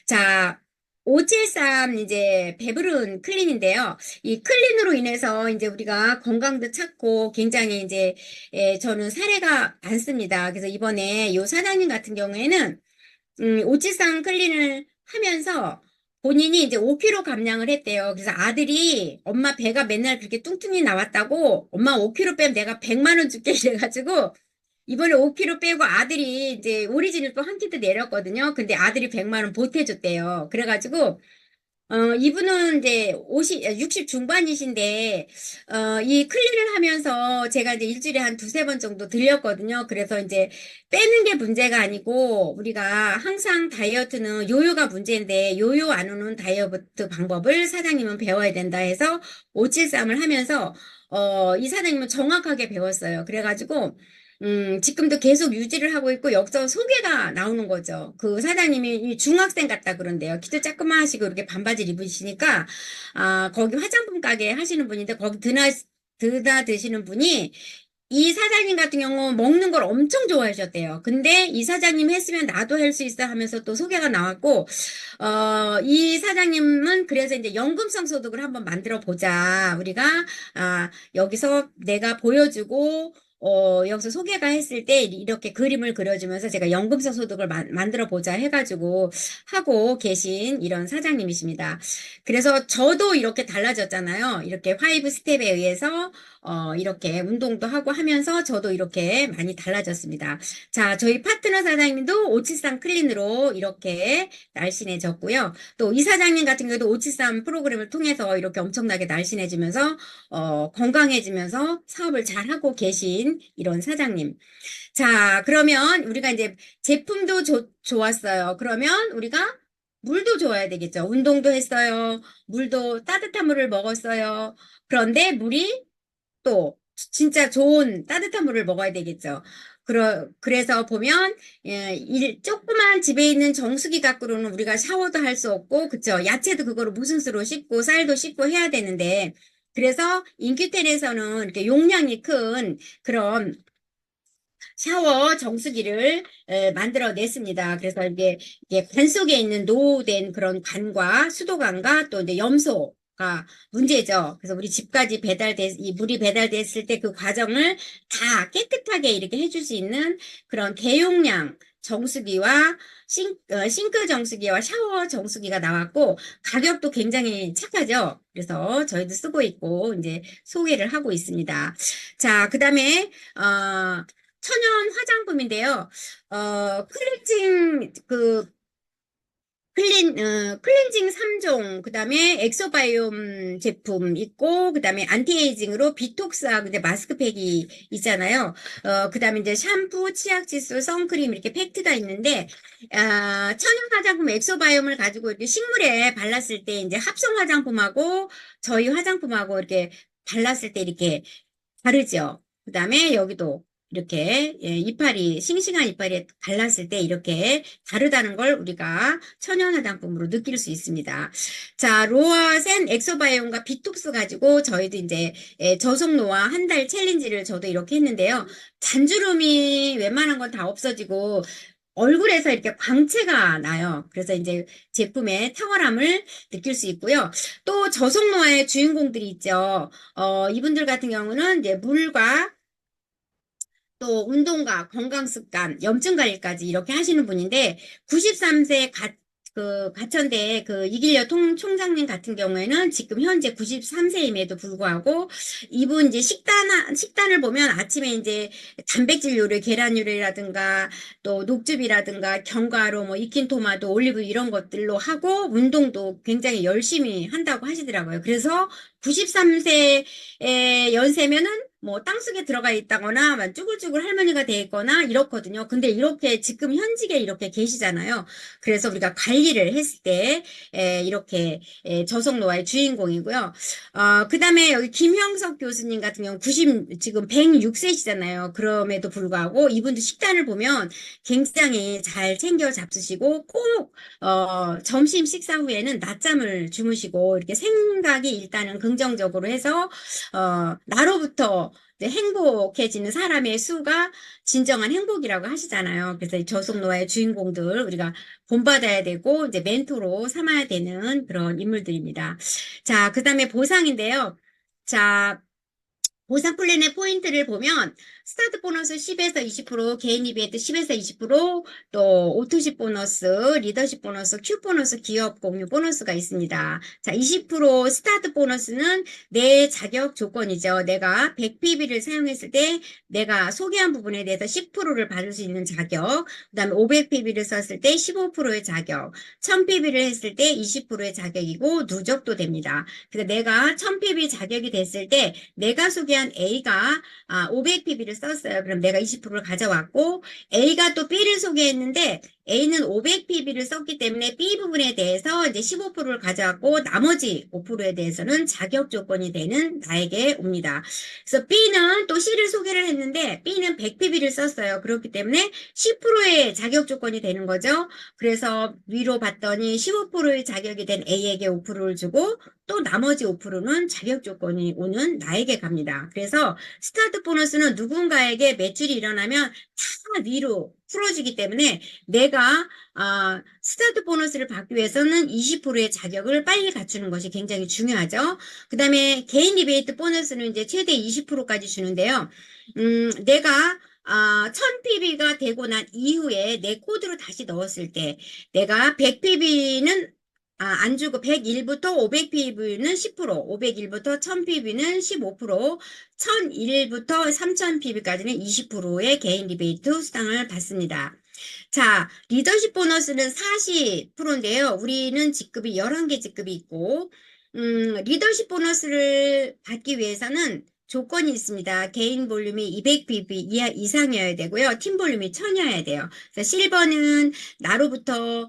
자, 573 이제 배부른 클린인데요. 이 클린으로 인해서 이제 우리가 건강도 찾고 굉장히 이제 저는 사례가 많습니다. 그래서 이번에 요 사장님 같은 경우에는 오지상 클린을 하면서 본인이 이제 5kg 감량을 했대요. 그래서 아들이 엄마 배가 맨날 그렇게 뚱뚱이 나왔다고 엄마 5kg 빼면 내가 100만 원 줄게 이래가지고 이번에 5kg 빼고 아들이 이제 오리진을 또 한 끼도 내렸거든요. 근데 아들이 100만 원 보태줬대요. 그래가지고 이분은 이제 60 중반이신데, 이 클린을 하면서 제가 이제 일주일에 한 두세 번 정도 들렸거든요. 그래서 이제 빼는 게 문제가 아니고, 우리가 항상 다이어트는 요요가 문제인데, 요요 안 오는 다이어트 방법을 사장님은 배워야 된다 해서 573을 하면서, 이 사장님은 정확하게 배웠어요. 그래가지고, 지금도 계속 유지를 하고 있고, 여기서 소개가 나오는 거죠. 그 사장님이 이 중학생 같다 그런데요. 키도 조그마하시고 이렇게 반바지를 입으시니까, 거기 화장품 가게 하시는 분인데, 거기 드시는 분이, 이 사장님 같은 경우 먹는 걸 엄청 좋아하셨대요. 근데 이 사장님 했으면 나도 할 수 있어 하면서 또 소개가 나왔고, 이 사장님은 그래서 이제 연금성 소득을 한번 만들어 보자. 우리가, 여기서 내가 보여주고, 여기서 소개가 했을 때 이렇게 그림을 그려주면서 제가 연금성 소득을 만들어 보자 해가지고 하고 계신 이런 사장님이십니다. 그래서 저도 이렇게 달라졌잖아요. 이렇게 파이브 스텝에 의해서 이렇게 운동도 하고 하면서 저도 이렇게 많이 달라졌습니다. 자, 저희 파트너 사장님도 오칠삼 클린으로 이렇게 날씬해졌고요. 또 이 사장님 같은 경우도 오칠삼 프로그램을 통해서 이렇게 엄청나게 날씬해지면서 건강해지면서 사업을 잘하고 계신 이런 사장님. 자, 그러면 우리가 이제 제품도 좋았어요. 그러면 우리가 물도 좋아야 되겠죠. 운동도 했어요. 물도 따뜻한 물을 먹었어요. 그런데 물이 또 진짜 좋은 따뜻한 물을 먹어야 되겠죠. 그래서 보면 조그만 집에 있는 정수기 갖고는 우리가 샤워도 할 수 없고 그쵸. 야채도 그거로 무슨 수로 씻고 쌀도 씻고 해야 되는데 그래서 인큐텔에서는 이렇게 용량이 큰 그런 샤워 정수기를 만들어냈습니다. 그래서 이게 관 속에 있는 노후된 그런 관과 수도관과 또 이제 염소가 문제죠. 그래서 우리 집까지 이 물이 배달됐을 때 그 과정을 다 깨끗하게 이렇게 해줄 수 있는 그런 대용량 정수기와 싱크 정수기와 샤워 정수기가 나왔고 가격도 굉장히 착하죠. 그래서 저희도 쓰고 있고 이제 소개를 하고 있습니다. 자, 그다음에 천연 화장품인데요. 클렌징 3종, 그 다음에 엑소바이옴 제품 있고, 그 다음에 안티에이징으로 비톡스하고 이제 마스크팩이 있잖아요. 그 다음에 이제 샴푸, 치약지수, 선크림 이렇게 팩트가 있는데, 천연 화장품 엑소바이옴을 가지고 이렇게 식물에 발랐을 때 이제 합성 화장품하고 저희 화장품하고 이렇게 발랐을 때 이렇게 다르죠. 그 다음에 여기도 이렇게 싱싱한 이파리에 발랐을 때 이렇게 다르다는 걸 우리가 천연 화장품으로 느낄 수 있습니다. 자, 로아센 엑소바이옴과 비톡스 가지고 저희도 이제 저속 노화 한 달 챌린지를 저도 이렇게 했는데요. 잔주름이 웬만한 건 다 없어지고 얼굴에서 이렇게 광채가 나요. 그래서 이제 제품의 탁월함을 느낄 수 있고요. 또 저속 노화의 주인공들이 있죠. 이분들 같은 경우는 이제 물과 또 운동과 건강 습관, 염증 관리까지 이렇게 하시는 분인데 93세 가천대 그 이길려 총장님 같은 경우에는 지금 현재 93세임에도 불구하고 이분 이제 식단을 보면 아침에 이제 단백질 요리, 계란 요리라든가 또 녹즙이라든가 견과류, 뭐 익힌 토마토, 올리브 이런 것들로 하고 운동도 굉장히 열심히 한다고 하시더라고요. 그래서 93세 연세면은 뭐 땅속에 들어가 있다거나 막 쭈글쭈글 할머니가 돼 있거나 이렇거든요. 근데 이렇게 지금 현직에 이렇게 계시잖아요. 그래서 우리가 관리를 했을 때 이렇게 저속노화의 주인공이고요. 그다음에 여기 김형석 교수님 같은 경우 지금 106세시잖아요. 그럼에도 불구하고 이분도 식단을 보면 굉장히 잘 챙겨 잡수시고 꼭 점심 식사 후에는 낮잠을 주무시고 이렇게 생각이 일단은 긍정적으로 해서 나로부터 행복해지는 사람의 수가 진정한 행복이라고 하시잖아요. 그래서 이 저속노화의 주인공들 우리가 본받아야 되고 이제 멘토로 삼아야 되는 그런 인물들입니다. 자, 그다음에 보상인데요. 자, 보상 플랜의 포인트를 보면 스타트 보너스 10에서 20%, 개인 리베이트 10에서 20%, 또 오토십 보너스, 리더십 보너스, 큐 보너스, 기업 공유 보너스가 있습니다. 자, 20% 스타트 보너스는 내 자격 조건이죠. 내가 100PB를 사용했을 때 내가 소개한 부분에 대해서 10%를 받을 수 있는 자격, 그다음에 500PB를 썼을 때 15%의 자격, 1000PB를 했을 때 20%의 자격이고 누적도 됩니다. 그래서 내가 1000PB 자격이 됐을 때 내가 소개한 A가 500PB를 썼어요. 그럼 내가 20%를 가져왔고 A가 또 B를 소개했는데 A는 500PB를 썼기 때문에 B 부분에 대해서 이제 15%를 가져왔고 나머지 5%에 대해서는 자격 조건이 되는 나에게 옵니다. 그래서 B는 또 C를 소개를 했는데 B는 100PB를 썼어요. 그렇기 때문에 10%의 자격 조건이 되는 거죠. 그래서 위로 봤더니 15%의 자격이 된 A에게 5%를 주고 또 나머지 5%는 자격 조건이 오는 나에게 갑니다. 그래서 스타트 보너스는 누군가에게 매출이 일어나면 다 위로 풀어주기 때문에 내가 스타트 보너스를 받기 위해서는 20%의 자격을 빨리 갖추는 것이 굉장히 중요하죠. 그 다음에 개인 리베이트 보너스는 이제 최대 20%까지 주는데요. 내가 1000PB가 되고 난 이후에 내 코드로 다시 넣었을 때 내가 100PB는 안 주고 101부터 500PB는 10%, 501부터 1000PB는 15%, 1001부터 3000PB까지는 20%의 개인 리베이트 수당을 받습니다. 자, 리더십 보너스는 40%인데요. 우리는 직급이 11개 직급이 있고, 리더십 보너스를 받기 위해서는 조건이 있습니다. 개인 볼륨이 200PB 이상이어야 되고요. 팀 볼륨이 1000이어야 돼요. 그래서 실버는 나로부터,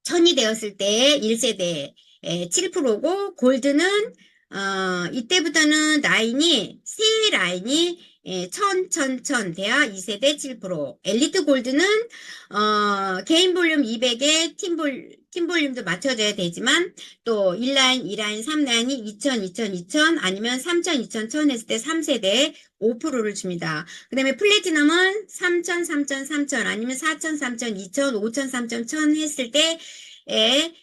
1000이 되었을 때 1세대 7%고, 골드는 이때부터는 새 라인이 1000 돼야 2세대 7%. 엘리트 골드는 개인 볼륨 200에 팀 볼륨도 맞춰줘야 되지만 또 1라인, 2라인, 3라인이 2000, 2000, 2000 아니면 3000, 2000, 1000 했을 때 3세대 5%를 줍니다. 그 다음에 플래티넘은 3000, 3000, 3000 아니면 4000, 3000, 2000, 5000, 3000, 1000 했을 때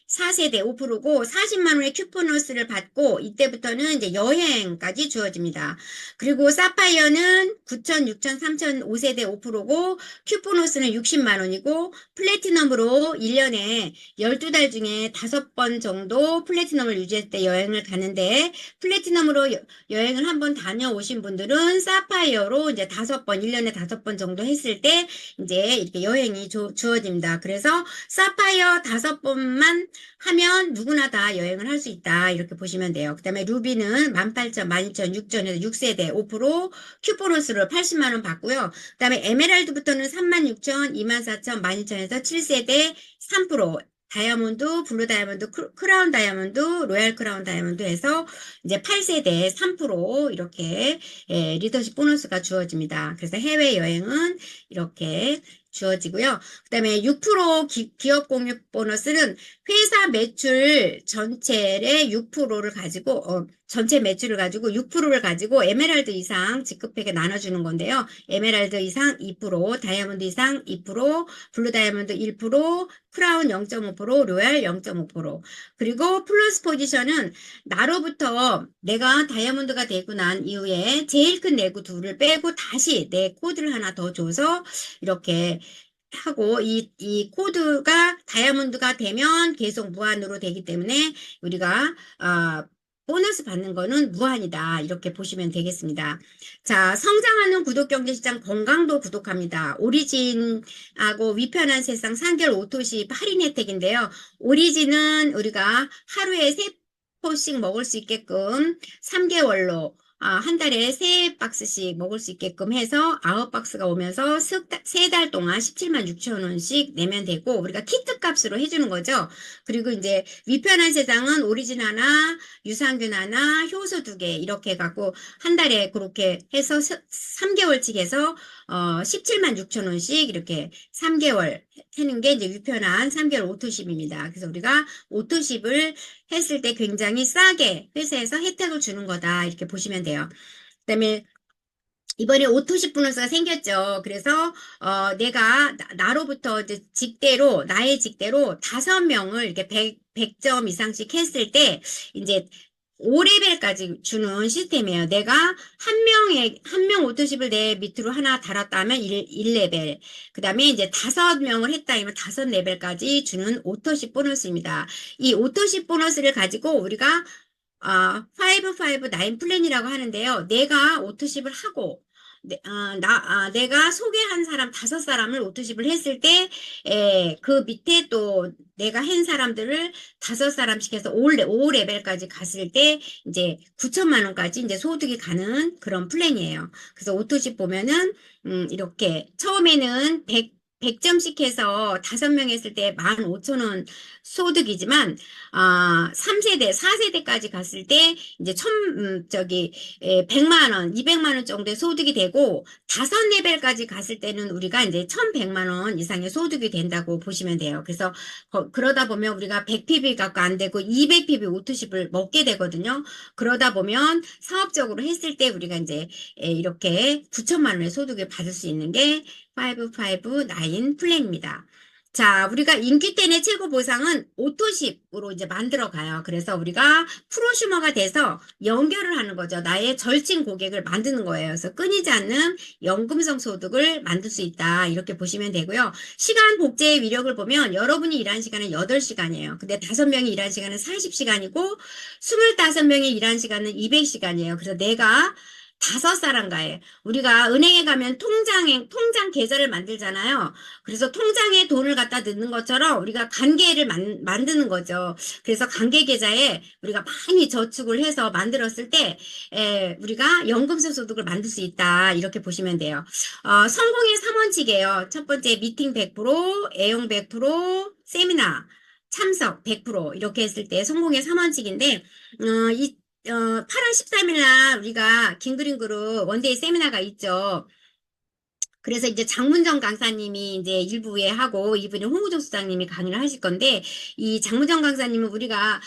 4세대 5%고 40만 원의 큐포너스를 받고 이때부터는 이제 여행까지 주어집니다. 그리고 사파이어는 9천, 6천, 3천 5세대 5%고 큐포너스는 60만 원이고 플래티넘으로 1년에 12달 중에 5번 정도 플래티넘을 유지했을 때 여행을 가는데 플래티넘으로 여행을 한번 다녀오신 분들은 사파이어로 이제 5번, 1년에 5번 정도 했을 때 이제 이렇게 여행이 주어집니다. 그래서 사파이어 5번만 하면 누구나 다 여행을 할 수 있다. 이렇게 보시면 돼요. 그 다음에 루비는 18,000, 12,000, 6,000에서 6세대 5%, 큐보너스로 80만 원 받고요. 그 다음에 에메랄드부터는 36,000, 24,000, 12,000에서 7세대 3%, 다이아몬드, 블루 다이아몬드, 크라운 다이아몬드, 로얄 크라운 다이아몬드 해서 이제 8세대 3% 이렇게 리더십 보너스가 주어집니다. 그래서 해외여행은 이렇게 주어지고요. 그 다음에 6% 기업 공유 보너스는 회사 매출 전체의 6%를 가지고, 전체 매출을 가지고 6%를 가지고 에메랄드 이상 직급팩에 나눠주는 건데요. 에메랄드 이상 2%, 다이아몬드 이상 2%, 블루 다이아몬드 1%, 크라운 0.5%, 로얄 0.5%. 그리고 플러스 포지션은 나로부터 내가 다이아몬드가 되고 난 이후에 제일 큰 내구 둘을 빼고 다시 내 코드를 하나 더 줘서 이렇게 하고 이 코드가 다이아몬드가 되면 계속 무한으로 되기 때문에 우리가 보너스 받는 거는 무한이다. 이렇게 보시면 되겠습니다. 자, 성장하는 구독 경제시장 건강도 구독합니다. 오리진하고 위편한 세상 3개월 오토시 할인 혜택인데요. 오리진은 우리가 하루에 3포씩 먹을 수 있게끔 3개월로 한 달에 3박스씩 먹을 수 있게끔 해서 9박스가 오면서 3달 동안 17만 6천 원씩 내면 되고 우리가 키트 값으로 해주는 거죠. 그리고 이제 위편한 세상은 오리진 하나, 유산균 하나, 효소 2개 이렇게 갖고 한 달에 그렇게 해서 3개월치 해서 17만 6천 원씩 이렇게 3개월 하는 게 이제 위편한 3개월 오토십입니다. 그래서 우리가 오토십을 했을 때 굉장히 싸게 회사에서 혜택을 주는 거다. 이렇게 보시면 돼요. 그다음에 이번에 오토십 보너스가 생겼죠. 그래서 내가 나로부터 이제 직대로 나의 직대로 5명을 이렇게 100점 이상씩 했을 때 이제 5레벨까지 주는 시스템이에요. 내가 한 명 오토십을 내 밑으로 하나 달았다면 1레벨. 그 다음에 이제 5명을 했다 하면 5레벨까지 주는 오토십 보너스입니다. 이 오토십 보너스를 가지고 우리가 559 플랜이라고 하는데요. 내가 오토십을 하고, 내가 소개한 사람 5사람을 오토십을 했을 때, 그 밑에 또 내가 한 사람들을 5사람씩 해서 5레벨까지 갔을 때, 이제 9천만 원까지 이제 소득이 가는 그런 플랜이에요. 그래서 오토십 보면은, 이렇게, 처음에는 100점씩 해서 5명 했을 때 15,000원 소득이지만, 3세대, 4세대까지 갔을 때, 이제 100만 원, 200만 원 정도의 소득이 되고, 5레벨까지 갔을 때는 우리가 이제 1,100만 원 이상의 소득이 된다고 보시면 돼요. 그래서, 그러다 보면 우리가 100PB 갖고 안 되고, 200PB 오토십을 먹게 되거든요. 그러다 보면 사업적으로 했을 때 우리가 이제, 이렇게 9천만 원의 소득을 받을 수 있는 게 559 플랜입니다. 자, 우리가 인기템의 최고 보상은 오토십으로 이제 만들어 가요. 그래서 우리가 프로슈머가 돼서 연결을 하는 거죠. 나의 절친 고객을 만드는 거예요. 그래서 끊이지 않는 연금성 소득을 만들 수 있다. 이렇게 보시면 되고요. 시간 복제의 위력을 보면 여러분이 일한 시간은 8시간이에요. 근데 5명이 일한 시간은 40시간이고 25명이 일한 시간은 200시간이에요. 그래서 내가 5사람가에 우리가 은행에 가면 통장 계좌를 만들잖아요. 그래서 통장에 돈을 갖다 넣는 것처럼 우리가 관계를 만드는 거죠. 그래서 관계 계좌에 우리가 많이 저축을 해서 만들었을 때 우리가 연금성 소득을 만들 수 있다. 이렇게 보시면 돼요. 성공의 3원칙이에요. 첫 번째 미팅 100%, 애용 100%, 세미나 참석 100% 이렇게 했을 때 성공의 3원칙인데 이 8월 13일 날 우리가 긴그린 그룹 원데이 세미나가 있죠. 그래서 이제 장문정 강사님이 이제 1부에 하고 2부는 홍우정 수장님이 강의를 하실 건데 이 장문정 강사님은 우리가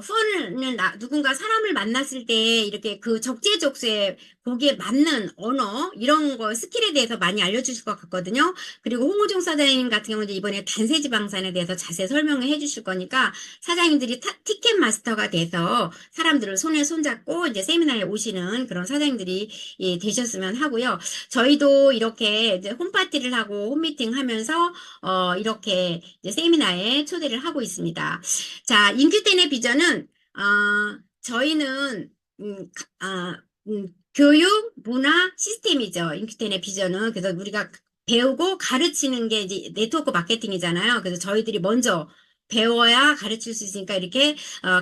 후원을 누군가 사람을 만났을 때 이렇게 그 적재적소에 거기에 맞는 언어 이런 거 스킬에 대해서 많이 알려주실 것 같거든요. 그리고 홍우정 사장님 같은 경우는 이번에 단세지방산에 대해서 자세히 설명을 해주실 거니까 사장님들이 티켓 마스터가 돼서 사람들을 손에 손잡고 이제 세미나에 오시는 그런 사장님들이 되셨으면 하고요. 저희도 이렇게 이제 홈파티를 하고 홈미팅 하면서 이렇게 이제 세미나에 초대를 하고 있습니다. 자, 인큐텐의 비전은 저희는 교육, 문화, 시스템이죠. 인큐텐의 비전은 그래서 우리가 배우고 가르치는 게 이제 네트워크 마케팅이잖아요. 그래서 저희들이 먼저 배워야 가르칠 수 있으니까 이렇게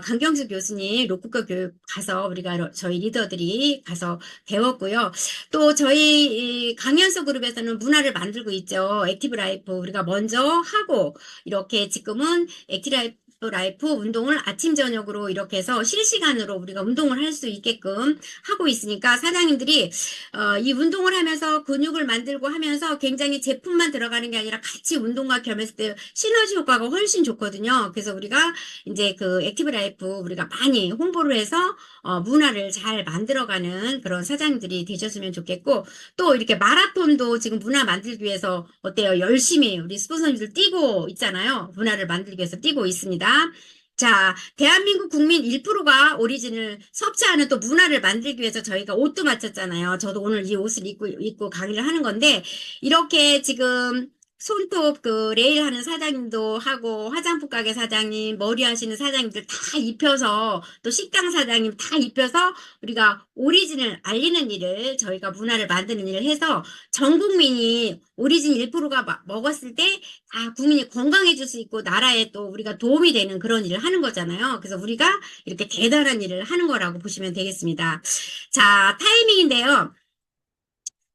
강경수 교수님 로쿠과 교육 가서 우리가 저희 리더들이 가서 배웠고요. 또 저희 강연소 그룹에서는 문화를 만들고 있죠. 액티브 라이프 우리가 먼저 하고 이렇게 지금은 액티브 라이프 운동을 아침 저녁으로 이렇게 해서 실시간으로 우리가 운동을 할 수 있게끔 하고 있으니까 사장님들이 이 운동을 하면서 근육을 만들고 하면서 굉장히 제품만 들어가는 게 아니라 같이 운동과 겸했을 때 시너지 효과가 훨씬 좋거든요. 그래서 우리가 이제 그 액티브 라이프 우리가 많이 홍보를 해서 문화를 잘 만들어가는 그런 사장님들이 되셨으면 좋겠고 또 이렇게 마라톤도 지금 문화 만들기 위해서 어때요? 열심히 우리 스폰서님들 뛰고 있잖아요. 문화를 만들기 위해서 뛰고 있습니다. 자, 대한민국 국민 1%가 오리진을 섭취하는 또 문화를 만들기 위해서 저희가 옷도 맞췄잖아요. 저도 오늘 이 옷을 입고 강의를 하는 건데, 이렇게 지금 손톱 그 레일 하는 사장님도 하고, 화장품 가게 사장님, 머리 하시는 사장님들 다 입혀서, 또 식당 사장님 다 입혀서 우리가 오리진을 알리는 일을, 저희가 문화를 만드는 일을 해서 전 국민이 오리진 1%가 먹었을 때 국민이 건강해질 수 있고 나라에 또 우리가 도움이 되는 그런 일을 하는 거잖아요. 그래서 우리가 이렇게 대단한 일을 하는 거라고 보시면 되겠습니다. 자, 타이밍인데요.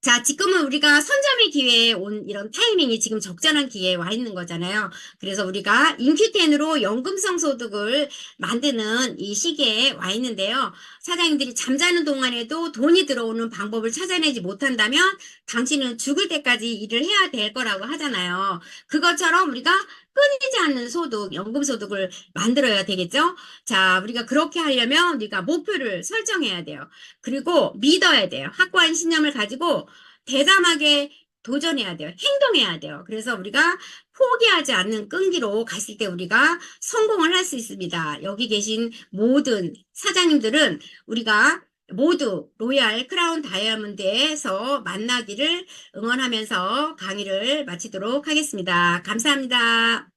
자, 지금은 우리가 선점의 기회에 온 이런 타이밍이 지금 적절한 기회에 와 있는 거잖아요. 그래서 우리가 인큐텐으로 연금성 소득을 만드는 이 시기에 와 있는데요. 사장님들이 잠자는 동안에도 돈이 들어오는 방법을 찾아내지 못한다면 당신은 죽을 때까지 일을 해야 될 거라고 하잖아요. 그것처럼 우리가 끊이지 않는 소득, 연금소득을 만들어야 되겠죠? 자, 우리가 그렇게 하려면 우리가 목표를 설정해야 돼요. 그리고 믿어야 돼요. 확고한 신념을 가지고 대담하게 도전해야 돼요. 행동해야 돼요. 그래서 우리가 포기하지 않는 끈기로 갔을 때 우리가 성공을 할 수 있습니다. 여기 계신 모든 사장님들은 우리가 모두 로얄 크라운 다이아몬드에서 만나기를 응원하면서 강의를 마치도록 하겠습니다. 감사합니다.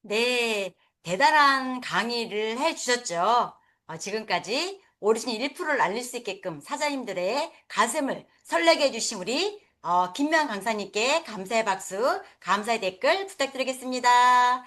네, 대단한 강의를 해 주셨죠. 지금까지 오르신 1%를 알릴 수 있게끔 사장님들의 가슴을 설레게 해주신 우리 김명 강사님께 감사의 박수, 감사의 댓글 부탁드리겠습니다.